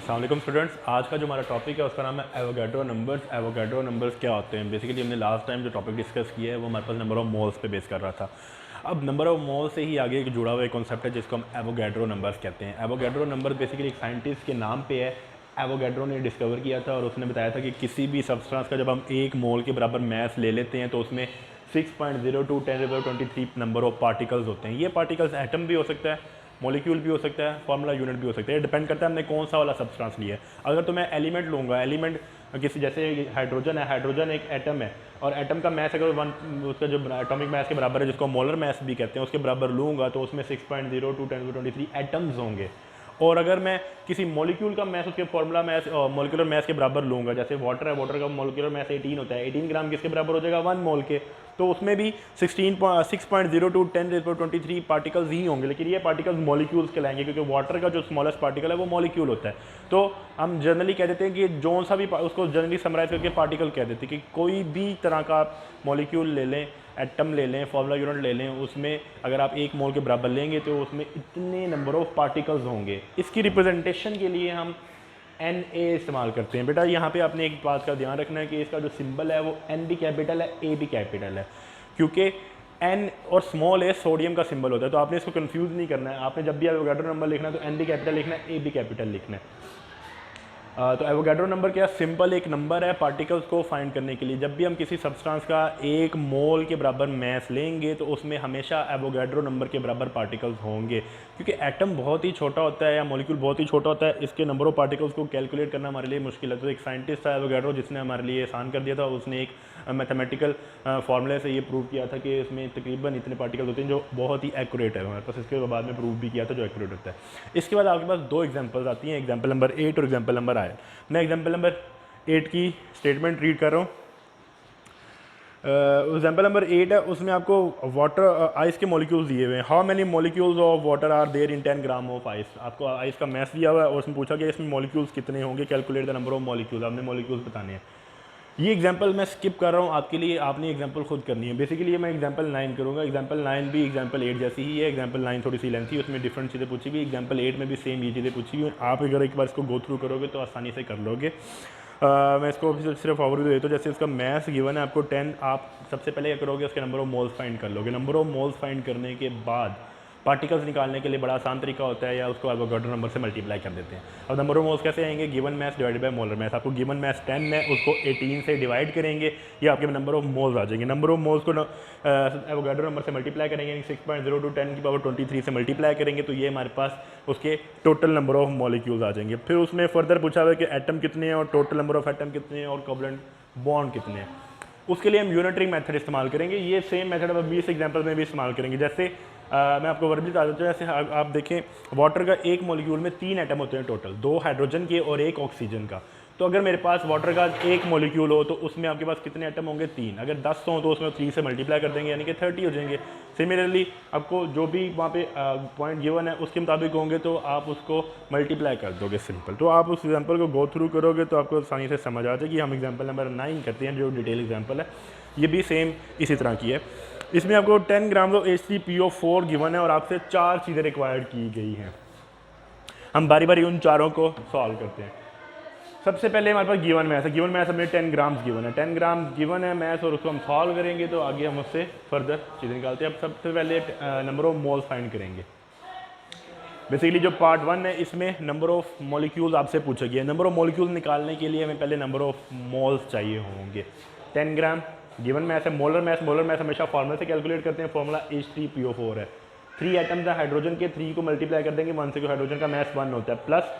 अस्सलाम वालेकुम स्टूडेंट्स, आज का जो हमारा टॉपिक है उसका नाम है एवोगैड्रो नंबर्स। एवोगैड्रो नंबर्स क्या होते हैं? बेसिकली हमने लास्ट टाइम जो टॉपिक डिस्कस किया है वो हमारे पास नंबर ऑफ मोल्स पे बेस कर रहा था। अब नंबर ऑफ मोल से ही आगे एक जुड़ा हुआ एक कॉन्सेप्ट है जिसको हम एवोगैड्रो नंबर्स कहते हैं। एवोगैड्रो नंबर बेसिकली एक साइंटिस्ट के नाम पे है। एवोगैड्रो ने डिस्कवर किया था और उसने बताया था कि किसी भी सब्सटेंस का जब हम एक मोल के बराबर मैस ले लेते हैं तो उसमें 6.02 10⁻23 नंबर ऑफ पार्टिकल्स होते हैं। ये पार्टिकल्स एटम भी हो सकता है, मॉलिक्यूल भी हो सकता है, फार्मूला यूनिट भी हो सकता है। डिपेंड करता है हमने कौन सा वाला सब्सटेंस लिया है। अगर तो मैं एलिमेंट लूँगा, एलिमेंट किसी जैसे हाइड्रोजन है, हाइड्रोजन एक एटम है और एटम का मैस अगर उसका जो एटॉमिक मैस के बराबर है जिसको मोलर मैस भी कहते हैं उसके बराबर लूँगा तो उसमें 6.02 10⁻23 एटम्स होंगे। और अगर मैं किसी मॉलिक्यूल का मैस उसके फार्मूला मैस मॉलिक्यूलर मैस के बराबर लूँगा, जैसे वाटर है, वाटर का मॉलिक्यूलर मैस 18 होता है, 18 ग्राम किसके बराबर हो जाएगा 1 मोल के, तो उसमें भी 6.02 10⁻23 पार्टिकल्स ही होंगे। लेकिन ये पार्टिकल्स मॉलिक्यूल्स कहलाएंगे क्योंकि वाटर का जो स्मॉलेस्ट पार्टिकल है वो मॉलिक्यूल होता है। तो हम जनरली कह देते हैं कि जो सा भी उसको जनरली समराइज करके पार्टिकल कह देते हैं कि कोई भी तरह का मॉलिक्यूल ले लें, एटम ले लें, फार्मूला यूनिट ले लें, उसमें अगर आप 1 मोल के बराबर लेंगे तो उसमें इतने नंबर ऑफ पार्टिकल्स होंगे। इसकी रिप्रेजेंटेशन के लिए हम Na इस्तेमाल करते हैं। बेटा यहाँ पे आपने एक बात का ध्यान रखना है कि इसका जो सिंबल है वो N भी कैपिटल है, A भी कैपिटल है, क्योंकि N और स्मॉल a सोडियम का सिंबल होता है। तो आपने इसको कंफ्यूज नहीं करना है। आपने जब भी एवोगैड्रो नंबर लिखना है तो N भी कैपिटल लिखना है, A भी कैपिटल लिखना है। तो एवोगैड्रो नंबर क्या, सिंपल एक नंबर है पार्टिकल्स को फाइंड करने के लिए। जब भी हम किसी सब्सटेंस का 1 मोल के बराबर मैस लेंगे तो उसमें हमेशा एवोगैड्रो नंबर के बराबर पार्टिकल्स होंगे, क्योंकि एटम बहुत ही छोटा होता है या मॉलिक्यूल बहुत ही छोटा होता है। इसके नंबर ऑफ पार्टिकल्स को कैलकुलेट करना हमारे लिए मुश्किल है। तो एक साइंटिस्ट था एवोगैड्रो जिसने हमारे लिए आसान कर दिया था। उसने एक मैथमेटिकल फार्मूले से ये प्रूव किया था कि इसमें तकरीबन इतने पार्टिकल्स होते हैं, जो बहुत ही एक्यूरेट है हमारे पास। इसके बाद में प्रूव भी किया था जो एक्यूरेट होता है। इसके बाद आपके पास 2 एग्जाम्पल्स आती हैं, एग्जाम्पल नंबर 8 और एग्जाम्पल नंबर 9। मैं एग्जाम्पल नंबर 8 की स्टेटमेंट रीड कर रहा हूँ। एग्जाम्पल नंबर 8 है, उसमें आपको वाटर आइस के मॉलिक्यूल्स दिए हुए हैं। How many molecules of water are there in 10 gram of ice. आपको आइस का मैस दिया हुआ है और उसमें पूछा गया इसमें मॉलिक्यूल्स कितने होंगे, calculate the number of molecules. आपने मॉलिक्यूल्स बताने हैं। ये एग्जाम्पल मैं स्किप कर रहा हूँ आपके लिए, आपने एग्जाम्पल खुद करनी है। बेसिकली मैं एग्जाम्पल 9 करूँगा। एग्जाम्पल 9 भी एग्जाम्पल 8 जैसी ही है। एग्जाम्पल 9 थोड़ी सी लेंथी, उसमें डिफरेंट चीज़ें पूछी हुई। एग्जाम्पल 8 में भी सेम ये चीज़ें पूछी हुई। आप अगर एक बार इसको गो थ्रू करोगे तो आसानी से कर लोगे। मैं इसको सिर्फ ओवरव्यू देता हूँ। जैसे इसका मैथ्स गिवन है आपको 10, आप सबसे पहले क्या करोगे, उसके नंबर ऑफ मोल्स फाइंड कर लोगे। नंबर ऑफ मोल्स फाइंड करने के बाद पार्टिकल्स निकालने के लिए बड़ा आसान तरीका होता है, या उसको एवोगैड्रो नंबर से मल्टीप्लाई कर देते हैं। अब नंबर ऑफ मोल्स कैसे आएंगे, given mess divided by molar mass. आपको गिवन मैस 10 है, उसको 18 से डिवाइड करेंगे, ये आपके नंबर ऑफ मोल्स आ जाएंगे। नंबर ऑफ मोल्स को एवोगैड्रो नंबर से मल्टीप्लाई करेंगे, 6.02 10⁻23 से मल्टीप्लाई करेंगे तो ये हमारे पास उसके टोटल नंबर ऑफ मॉलिक्यूल्स आ जाएंगे। फिर उसमें फर्दर पूछा हुआ है कि एटम कितने हैं और टोटल नंबर ऑफ एटम कितने हैं और कोवलेंट बॉन्ड कितने हैं। उसके लिए हम यूनिटरी मेथड इस्तेमाल करेंगे। ये सेम मेथड अब 20 एग्जाम्पल में भी इस्तेमाल करेंगे। जैसे मैं आपको वर्ब बता देता हूँ। जैसे आप देखें, वाटर का एक मॉलिक्यूल में 3 एटम होते हैं टोटल, 2 हाइड्रोजन के और 1 ऑक्सीजन का। तो अगर मेरे पास वाटर का एक मॉलिक्यूल हो तो उसमें आपके पास कितने एटम होंगे, 3। अगर 10 हो तो उसमें 3 से मल्टीप्लाई कर देंगे, यानी कि 30 हो जाएंगे। सिमिलरली आपको जो भी वहाँ पे पॉइंट गिवन है उसके मुताबिक होंगे तो आप उसको मल्टीप्लाई कर दोगे, सिंपल। तो आप उस एग्जाम्पल को गो थ्रू करोगे तो आपको आसानी से समझ आ जाएगी। हम एग्जाम्पल नंबर 9 करते हैं, जो डिटेल एग्जाम्पल है। ये भी सेम इसी तरह की है। इसमें आपको 10 ग्राम ऑफ H3PO4 गिवन है और आपसे 4 चीज़ें रिक्वायर्ड की गई हैं। हम बारी बारी उन चारों को सॉल्व करते हैं। सबसे पहले हमारे पास गिवन मैथ है। गिवन मैथ हमें 10 ग्राम्स गिवन है, 10 ग्राम गिवन है मैथ, और उसको हम सॉल्व करेंगे तो आगे हम उससे फर्दर चीज़ें निकालते हैं। अब सबसे पहले नंबर ऑफ मोल्स फाइंड करेंगे। बेसिकली जो पार्ट 1 है इसमें नंबर ऑफ मॉलिक्यूल्स आपसे पूछा गया है। नंबर ऑफ मॉलिक्यूल्स निकालने के लिए हमें पहले नंबर ऑफ मोल्स चाहिए होंगे। 10 ग्राम गिवन मैथ है। मोलर मैथ हमेशा फार्मूला से कैलकुलेट करते हैं। फार्मूला H3PO4 है। 3 एटम्स है हाइड्रोजन के, 3 को मल्टीप्लाई कर देंगे 1 से, क्योंकि हाइड्रोजन का मैथ 1 होता है। प्लस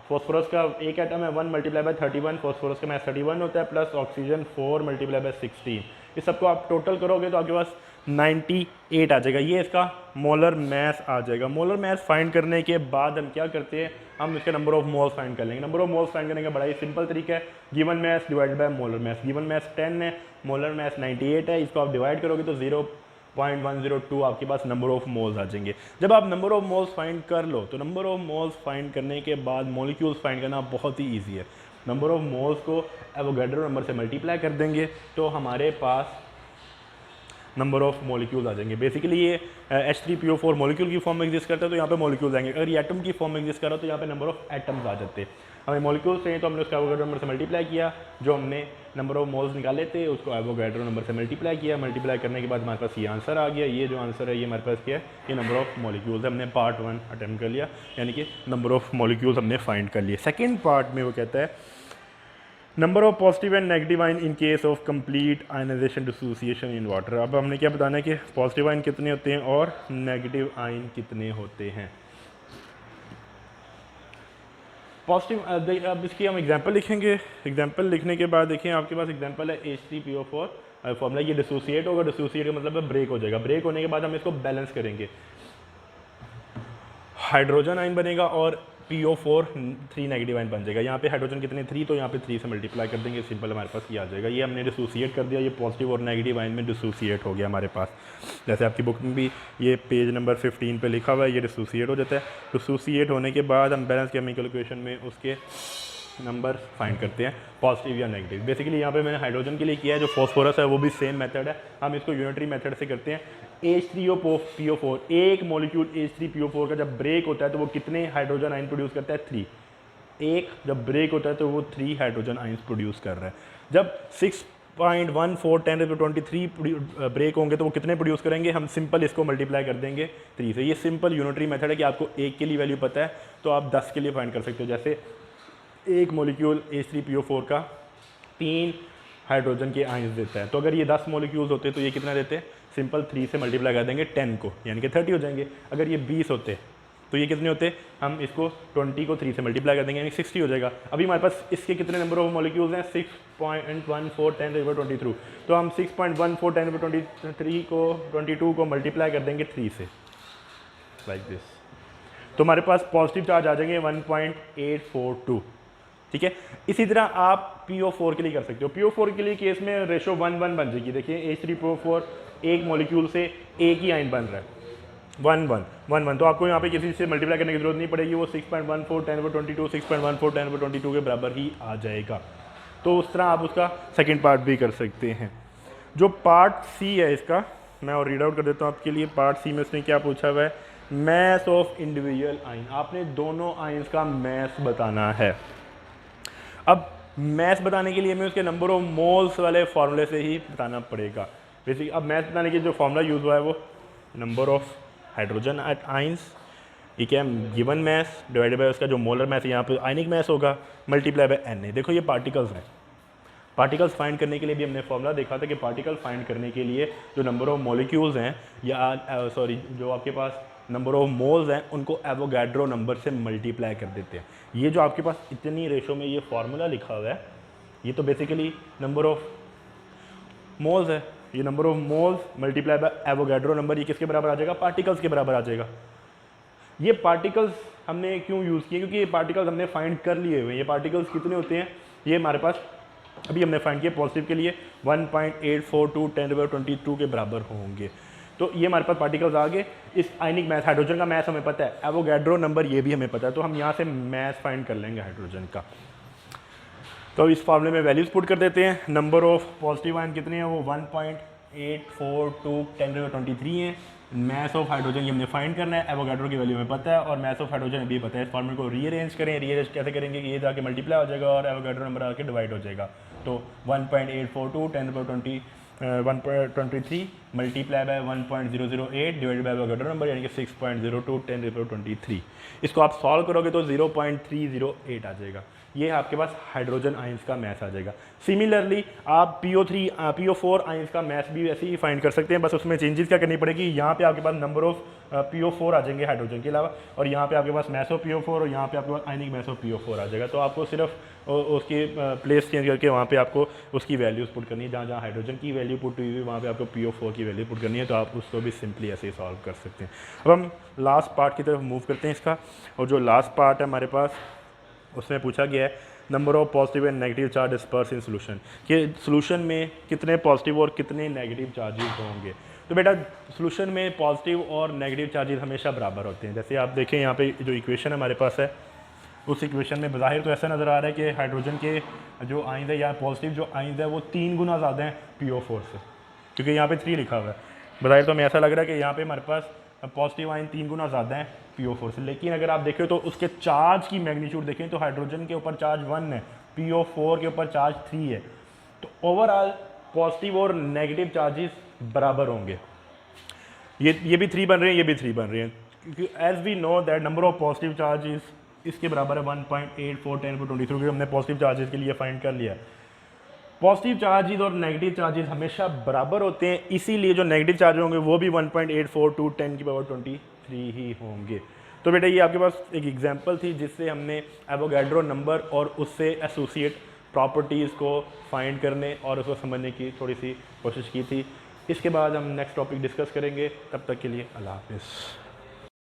फॉस्फोरस का एक एटम है, 1 मल्टीप्लाई बाय 31, फॉस्फोरस का मैथ 31 होता है। Plus oxygen 4 multiply by 16। इस सबको आप टोटल करोगे तो आपके पास 98 आ जाएगा। ये इसका मोलर मैथ आ जाएगा। मोलर मैथ फाइंड करने के बाद हम क्या करते हैं, हम इसके नंबर ऑफ मोल्स फाइंड कर लेंगे। नंबर ऑफ मोल्स फाइंड करने का बड़ा ही सिंपल तरीका है, given math divide by molar math. Given math 10 है, मोलर मैथ 98 है। इसको आप डिवाइड करोगे तो 0.102 आपके पास नंबर ऑफ मोल्स आ जाएंगे। जब आप नंबर ऑफ मोल्स फाइंड कर लो तो नंबर ऑफ मोल्स फाइंड करने के बाद मॉलिक्यूल्स फाइंड करना बहुत ही ईजी है। नंबर ऑफ मोल्स को एवोगैड्रो नंबर से मल्टीप्लाई कर देंगे तो हमारे पास नंबर ऑफ मॉलिक्यूल्स आ जाएंगे। बेसिकली ये H3PO4 मॉलिक्यूल की फॉर्म में एग्जिस्ट करता है तो यहाँ पे मॉलिक्यूल्स आएंगे। अगर ये एटम की फॉर्म में एग्जिस्ट कर रहा है तो यहाँ पे नंबर ऑफ एटम्स आ जाते हैं। हमें मॉलिक्यूल्स चाहिए तो हमने उसका एवोगाड्रो नंबर से मल्टीप्लाई किया, जो हमने नंबर ऑफ मोल्स निकाले थे उसको एवोगाड्रो नंबर से मल्टीप्लाई किया। मल्टीप्लाई करने के बाद हमारे पास ये आंसर आ गया। ये जो आंसर है ये हमारे पास क्या है, ये नंबर ऑफ मॉलिक्यूल्स हमने पार्ट 1 अटेम्प्ट कर लिया, यानी कि नंबर ऑफ मॉलिक्यूल्स हमने फाइंड कर लिए। सेकेंड पार्ट में वो कहता है number of positive and negative ion in case of complete ionization dissociation in water. अब हमने क्या बताना है कि पॉजिटिव आयन कितने होते हैं और नेगेटिव आयन कितने होते हैं। पॉजिटिव, अब इसकी हम एग्जांपल लिखेंगे। एग्जांपल लिखने के बाद देखिए आपके पास एग्जांपल है H3PO4 फॉर्मूला। ये डिसोसिएट होगा, डिसोसिएट का मतलब है ब्रेक हो जाएगा। ब्रेक होने के बाद हम इसको बैलेंस करेंगे, हाइड्रोजन आयन बनेगा और PO4 3 नेगेटिव आयन बन जाएगा। यहाँ पे हाइड्रोजन कितने 3, तो यहाँ पे 3 से मल्टीप्लाई कर देंगे, सिंपल हमारे पास ये आ जाएगा। ये हमने डिसोसिएट कर दिया, ये पॉजिटिव और नेगेटिव आयन में डिसोसिएट हो गया हमारे पास। जैसे आपकी बुक में भी ये पेज नंबर 15 पे लिखा हुआ है, ये डिसोसिएट हो जाता है। डिसोसिएट होने के बाद हम बैलेंस केमिकल इक्वेशन में उसके नंबर फाइंड करते हैं, पॉजिटिव या नेगेटिव। बेसिकली यहाँ पे मैंने हाइड्रोजन के लिए किया है, जो फॉस्फोरस है वो भी सेम मेथड है, हम इसको यूनिटरी मेथड से करते हैं। H3PO4, एक मॉलिक्यूल H3PO4 का जब ब्रेक होता है तो वो कितने हाइड्रोजन आयन प्रोड्यूस करता है, 3। एक जब ब्रेक होता है तो वो 3 हाइड्रोजन आयंस प्रोड्यूस कर रहा है। जब 6.14 ब्रेक होंगे तो वो कितने प्रोड्यूस करेंगे, हम सिंपल इसको मल्टीप्लाई कर देंगे 3 से। ये सिंपल यूनिटरी मेथड है कि आपको एक के लिए वैल्यू पता है तो आप 10 के लिए फाइंड कर सकते हो। जैसे एक मॉलिक्यूल H3PO4 का 3 हाइड्रोजन के आयंस देता है, तो अगर ये 10 मॉलिक्यूल्स होते तो ये कितना देते हैं, सिंपल 3 से मल्टीप्लाई कर देंगे 10 को, यानी कि 30 हो जाएंगे। अगर ये 20 होते तो ये कितने होते, हम इसको 20 को 3 से मल्टीप्लाई कर देंगे, यानी 60 हो जाएगा। अभी हमारे पास इसके कितने नंबर ऑफ मॉलिक्यूल्स हैं, 6.14 10⁻23, तो हम 6.14 10⁻23 को 22 को मल्टीप्लाई कर देंगे 3 से, लाइक दिस। तो हमारे पास पॉजिटिव चार्ज आ जाएंगे 1.842, ठीक है। इसी तरह आप PO4 के लिए कर सकते हो। PO4 के लिए केस में रेशो 1:1 बन जाएगी। देखिए H3PO4 एक मॉलिक्यूल से एक ही आयन बन रहा है, 1:1 तो आपको यहाँ पे किसी से मल्टीप्लाई करने की जरूरत नहीं पड़ेगी, वो 6.14 10⁻22 6.14 10⁻22 के बराबर ही आ जाएगा। तो उस तरह आप उसका सेकेंड पार्ट भी कर सकते हैं। जो पार्ट सी है इसका मैं और रीड आउट कर देता हूँ आपके लिए। पार्ट सी में उसने क्या पूछा हुआ है, मैस ऑफ इंडिविजुअल आयन। आपने दोनों आयन्स का मैस बताना है। अब मैस बताने के लिए हमें उसके नंबर ऑफ मोल्स वाले फार्मूले से ही बताना पड़ेगा। बेसिक अब मैस बताने के जो फार्मूला यूज़ हुआ है वो नंबर ऑफ हाइड्रोजन आयंस, ठीक है, गिवन मैस डिवाइडेड बाय उसका जो मोलर मैस है, यहाँ पे आयनिक मैस होगा, मल्टीप्लाई बाय Na। देखो ये पार्टिकल्स हैं, पार्टिकल्स फाइंड करने के लिए भी हमने फार्मूला देखा था कि पार्टिकल फाइंड करने के लिए जो नंबर ऑफ मॉलिक्यूल्स हैं या जो आपके पास नंबर ऑफ मोल्स हैं उनको एवोगाड्रो नंबर से मल्टीप्लाई कर देते हैं। ये जो आपके पास इतनी रेशो में ये फार्मूला लिखा हुआ है, ये तो बेसिकली नंबर ऑफ मोल्स है। ये number of moles multiply by Avogadro number, ये किसके बराबर आ जाएगा, पार्टिकल्स के बराबर आ जाएगा। ये पार्टिकल्स हमने क्यों यूज़ किए, क्योंकि ये पार्टिकल्स हमने फाइंड कर लिए हुए हैं। ये पार्टिकल्स कितने होते हैं, ये हमारे पास अभी हमने फाइंड किया पॉजिटिव के लिए 1.842 10⁻22 के बराबर होंगे। तो ये हमारे पास पार्टिकल्स आ गए। इस आयनिक मैस, हाइड्रोजन का मैस हमें पता है, एवोगाड्रो नंबर ये भी हमें पता है, तो हम यहाँ से मैस फाइंड कर लेंगे हाइड्रोजन का। तो इस फार्मूले में वैल्यूज पुट कर देते हैं। नंबर ऑफ पॉजिटिव आयन कितने हैं, वो 1.842 10⁻23 हैं। मैस ऑफ हाइड्रोजन ये हमने फाइंड करना है, एवोगाड्रो की वैल्यू हमें पता है और मैस ऑफ हाइड्रोजन भी पता है। इस फार्मूले को रीअरेंज करें, रीअरेंज कैसे करेंगे कि ये जाके मल्टीप्लाई हो जाएगा और एवोगाड्रो नंबर आके डिवाइड हो जाएगा। तो 1.842 10⁻23 multiply by 1.008 divided by Avogadro number, यानी कि 6.02 10⁻23। इसको आप सॉल्व करोगे तो 0.308 आ जाएगा। ये आपके पास हाइड्रोजन आयंस का मैस आ जाएगा। सिमिलरली आप PO4 आयंस का मैस भी ऐसे ही फाइंड कर सकते हैं, बस उसमें चेंजेस क्या करनी पड़ेगी, यहाँ पे आपके पास नंबर ऑफ PO4 आ जाएंगे हाइड्रोजन के अलावा, और यहाँ पे आपके पास मैस ऑफ PO4 और यहाँ पे आपके पास आयनिक मैस ऑफ PO4 आ जाएगा। तो आपको सिर्फ उसकी प्लेस चेंज करके वहाँ पे आपको उसकी वैल्यूज पुट करनी है। जहाँ जहाँ हाइड्रोजन की वैल्यू पुट हुई वहाँ पे आपको PO4 की वैल्यू पुट करनी है, तो आप उसको भी सिंपली ऐसे ही सॉल्व कर सकते हैं। अब हम लास्ट पार्ट की तरफ मूव करते हैं इसका, और जो लास्ट पार्ट है हमारे पास उसमें पूछा गया है number of positive and negative charge disperse in solution, कि सोल्यूशन में कितने पॉजिटिव और कितने नेगेटिव चार्जेस होंगे। तो बेटा सोल्यूशन में पॉजिटिव और नेगेटिव चार्जेस हमेशा बराबर होते हैं। जैसे आप देखें यहाँ पे जो इक्वेशन हमारे पास है, उस इक्वेशन में बज़ाहिर तो ऐसा नज़र आ रहा है कि हाइड्रोजन के जो आयंस है या पॉजिटिव जो आयंस है वो 3 गुना ज़्यादा हैं PO4 से, क्योंकि यहाँ पे 3 लिखा हुआ है। बज़ाहिर तो हमें ऐसा लग रहा है कि यहाँ पे हमारे पास पॉजिटिव आयन 3 गुना ज़्यादा है PO4 से, लेकिन अगर आप देखें तो उसके चार्ज की मैग्नीट्यूड देखें तो हाइड्रोजन के ऊपर चार्ज 1 है, PO4 के ऊपर चार्ज 3 है। तो ओवरऑल पॉजिटिव और नेगेटिव चार्जेस बराबर होंगे। ये भी 3 बन रहे हैं, ये भी 3 बन रहे हैं, क्योंकि as we know that number of positive charges इसके बराबर है 1.84 × 10⁻23, हमने पॉजिटिव चार्जेस के लिए फाइंड कर लिया। पॉजिटिव चार्जेस और नेगेटिव चार्जेस हमेशा बराबर होते हैं, इसीलिए जो नेगेटिव चार्ज होंगे वो भी 1.84 × 10⁻23 ही होंगे। तो बेटा ये आपके पास एक एग्जांपल थी जिससे हमने एवोगैड्रो नंबर और उससे एसोसिएट प्रॉपर्टीज़ को फाइंड करने और उसको समझने की थोड़ी सी कोशिश की थी। इसके बाद हम नेक्स्ट टॉपिक डिस्कस करेंगे, तब तक के लिए अल्लाह हाफिज़।